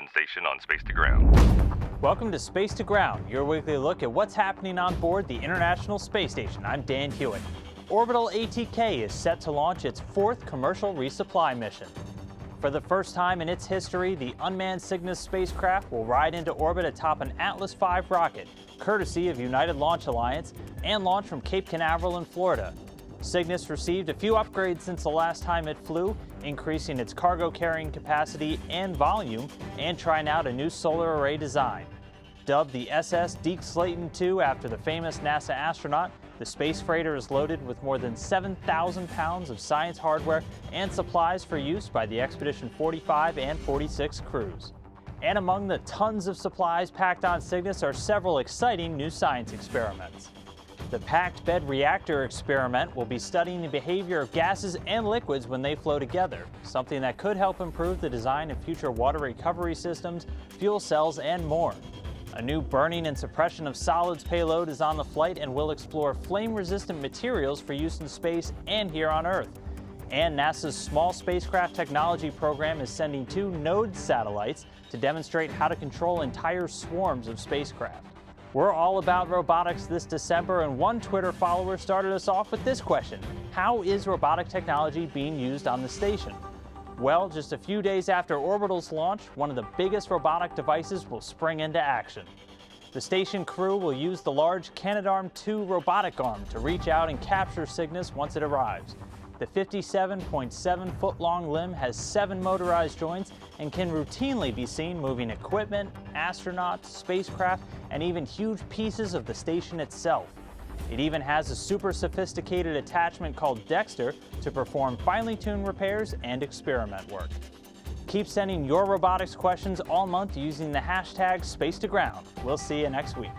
Mission Station on Space to Ground. Welcome to Space to Ground, your weekly look at what's happening on board the International Space Station. I'm Dan Hewitt. Orbital ATK is set to launch its fourth commercial resupply mission. For the first time in its history, the unmanned Cygnus spacecraft will ride into orbit atop an Atlas V rocket, courtesy of United Launch Alliance, and launch from Cape Canaveral in Florida. Cygnus received a few upgrades since the last time it flew, increasing its cargo carrying capacity and volume, and trying out a new solar array design. Dubbed the SS Deke Slayton II after the famous NASA astronaut, the space freighter is loaded with more than 7,000 pounds of science hardware and supplies for use by the Expedition 45 and 46 crews. And among the tons of supplies packed on Cygnus are several exciting new science experiments. The packed bed reactor experiment will be studying the behavior of gases and liquids when they flow together, something that could help improve the design of future water recovery systems, fuel cells, and more. A new burning and suppression of solids payload is on the flight and will explore flame-resistant materials for use in space and here on Earth. And NASA's Small Spacecraft Technology program is sending 2 node satellites to demonstrate how to control entire swarms of spacecraft. We're all about robotics this December, and one Twitter follower started us off with this question: how is robotic technology being used on the station? Well, just a few days after Orbital's launch, one of the biggest robotic devices will spring into action. The station crew will use the large Canadarm2 robotic arm to reach out and capture Cygnus once it arrives. The 57.7-foot-long limb has 7 motorized joints and can routinely be seen moving equipment, astronauts, spacecraft, and even huge pieces of the station itself. It even has a super sophisticated attachment called Dexter to perform finely tuned repairs and experiment work. Keep sending your robotics questions all month using the hashtag #SpaceToGround. We'll see you next week.